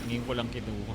Ngayon ko lang kinuha.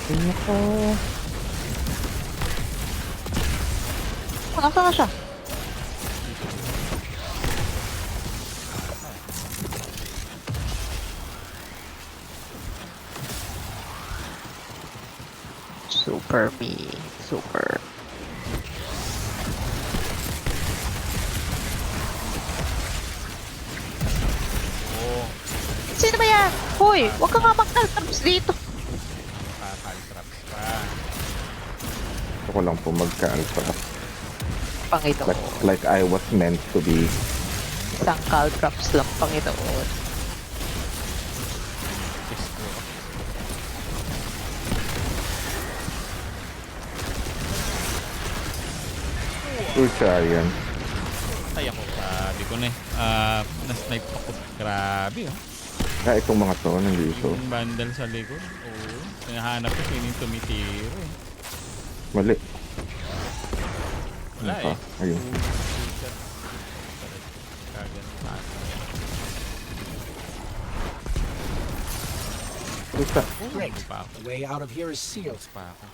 Ano ko? Oh, nasaan na siya? Super me. Super. Oo. Sino ba yan? Hoy, huwag ka nga mag-caltraps dito. Kakaltraps pa. Gusto ko lang po magka-altra. Panginoon. Like I was meant to be. Isang caltraps lang, Panginoon. Yes po. Pucha, yan. Ay ako, sabi ko na eh. Na-snipe ako. Grabe oh. Kaya itong mga to, nandito. Yung bandal sa likod. Oo. Pinahanap ko sino yung tumitiro eh. Mali. Wala Ano pa? eh. Ayun. Pucha. Great. Pa ako. The way out of here is sealed. Pa ako.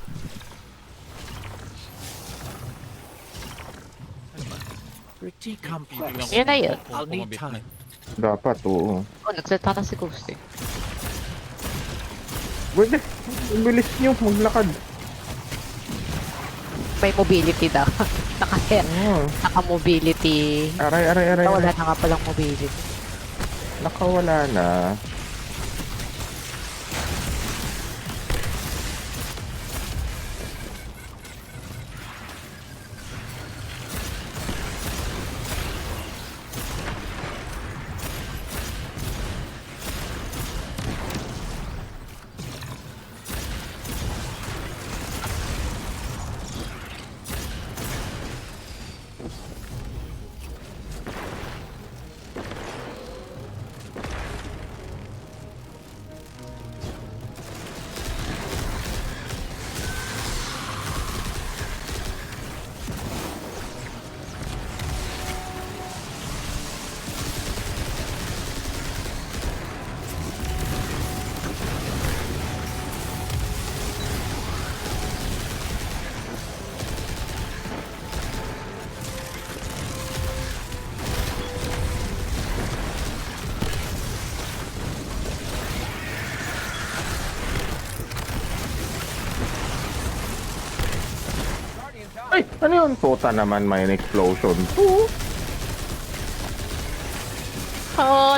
Pretty Tignan complex. ko Yan na yun. kung I'll need pumabit na. time. Dapat, oo. Oh, nagsalita na si Ghost eh. Pwede. Ang bilis nyo, maglakad. May mobility daw. Oo. Naka-mobility. Aray, aray, aray. Wala aray. na nga palang mobility. Nakawala na. Ay, ano yun? Puta naman, may explosion. Oo. Oh,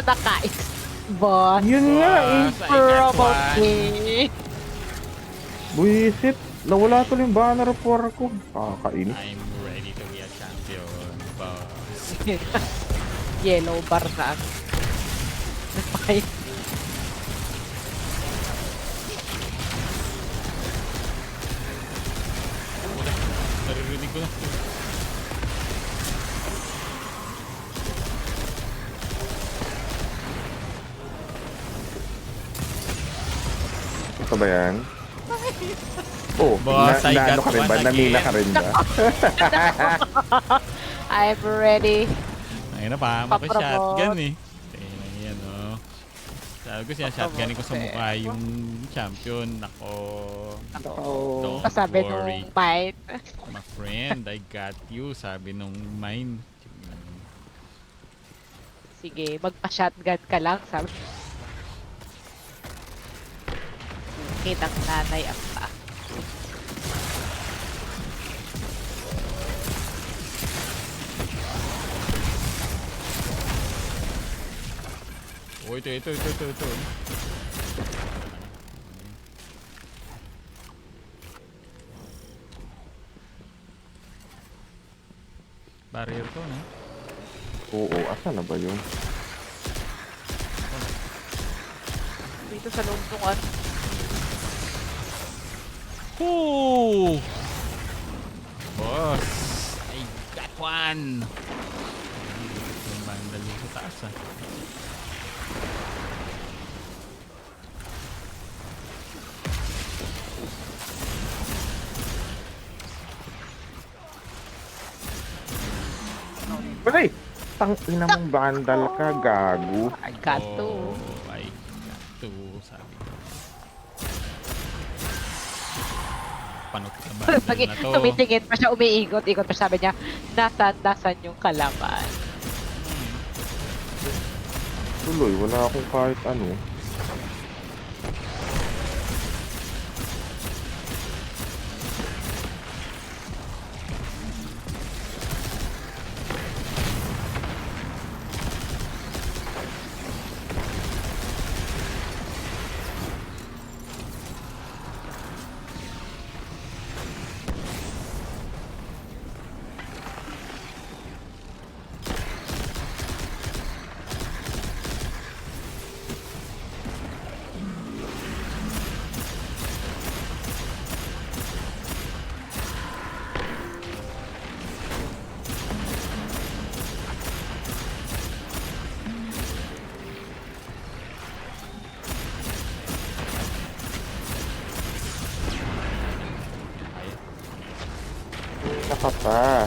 boss. Yun nga eh. Probably. Buisit. Nawala tuloy yung banner of war ko. Kakainis. I'm ready to be a champion, boss. Yellow bar na. Nagpakay. Naririnig ko na. Ito ba yan? Oh, Boss, I got ano ka rin ba? one Namina again. ka rin ba? I'm ready. Ayun na pa, mapa-shotgun Paprabot. eh. Ayan o. Sabi ko siya, shotgunin ko sa mukha yung champion. Nako. Don't Pasabi worry. nung fight. My friend, I got you. Sabi nung mine. Sige, magpa-shotgun ka lang. Sabi. Kitang nanay ang pa. Oh, ito. Barrier to, no? Oo, asa na ba yun? Dito sa loob ng ano. Ooh! Boss! I got one! Yung bandal sa taas, ah. Pare! Tang-ina mong bandal ka, gago. I got to. Oh, I got to, sabi ko. Panot na bandal na to. Tumitingin pa siya, umiikot-ikot pa sabi niya, nasan yung kalaban. Tuloy, wala akong kahit ano. Naka pa.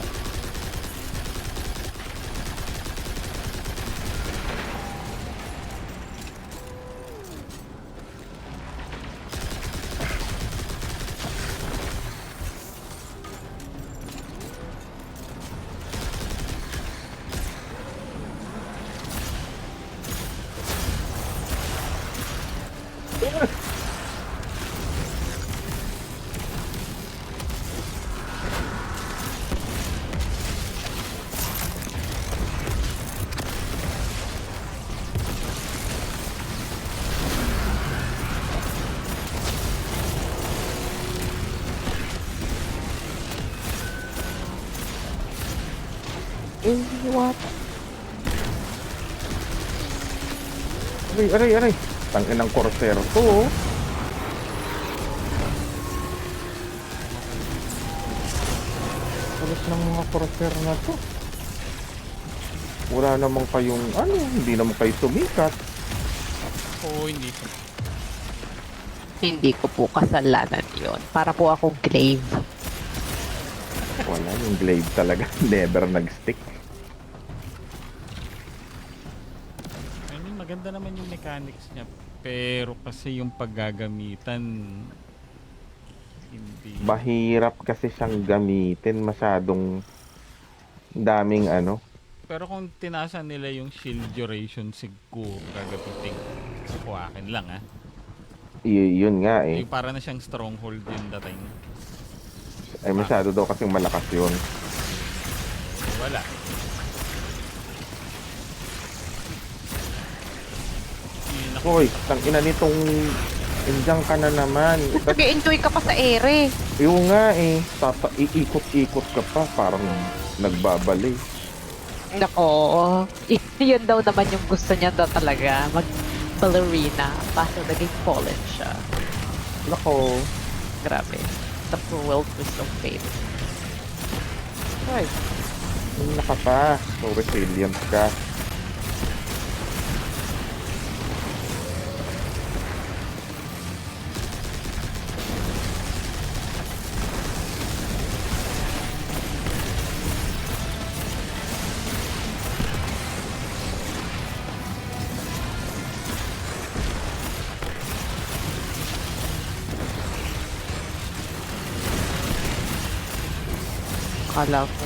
What? Aray. Tang-inang corsair to, oh. Alas ng mga corsair na to. Wala namang kayong, hindi naman kayo sumikat. Oo, hindi. Hindi ko po kasalanan yon. Para po akong glaive. Wala, yung glaive talaga. Never nag-stick. I mean, maganda naman yung mechanics niya. Pero kasi yung paggagamitan, hindi. Mahirap kasi siyang gamitin. Masyadong daming ano. Pero kung tinasa nila yung shield duration, siguro gagapitin. Ako akin lang, ah. Yun nga eh. Yung para na siyang stronghold yung dating. Ay masyado daw kasing malakas yun. Wala. Hoy, tang-ina nitong Indiang ka na naman. Nag-enjoy ka pa sa ere. Yung nga eh, iikot-ikot ka pa, parang nagbabali. Nako, yun daw naman yung gusto niya daw talaga. Mag-ballerina. Kaso naging fallen siya. Nako, Grabe. The cruel twist of fate. ay, naka pa. So resilient ka. Kala mo.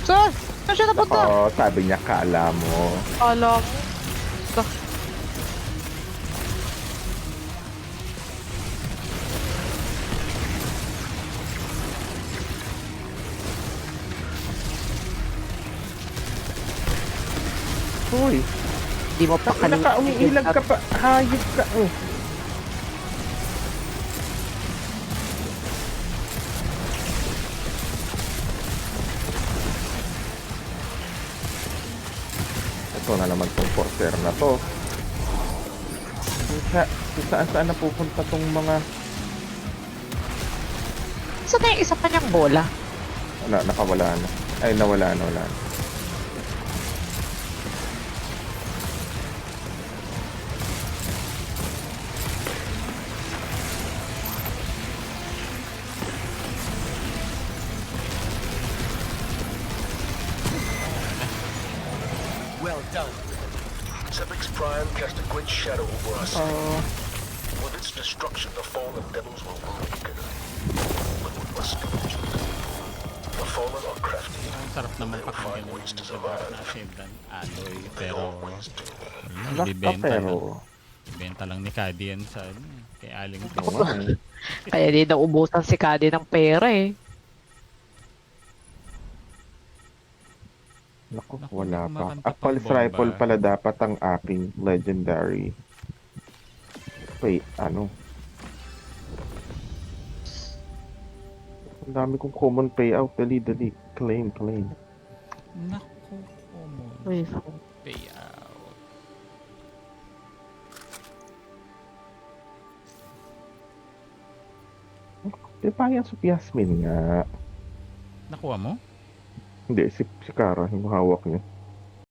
Saan? Saan siya napunta? Oo, sabi niya, kala mo. Kala mo. Uy, Di mo pa umiilag ka pa. Hayop ka. Ito na naman tong porter na to. Kung saan napupunta tong mga... Saan na yung isa pa niyang bola? Nakawala na. Ay, nawala na. Well done. Sepic's Prime cast a great shadow over us. With its destruction, the fallen devils will weaken. But we must be vigilant. The fallen are crafty. Ang sarap naman They'll pakinggan find ng ways to mga survive. na Ascendan Alloy. They Pero, always do. bibenta lang. Pero... Bibenta lang ni Caddy yan sa ano, kay Aling Oo nga eh. Kaya di naubusan si Kadi ng pera eh. Naku, Naku, wala pa. kumakanta At pang Pulse bomba. Rifle pala dapat ang aking legendary. Wait, ano? Ang dami kong common payout. Dali. Claim. Naku, common Uy, payout. Di ba yan si Yasmin nga? Nakuha mo? Hindi, si Kara, yung hawak niya.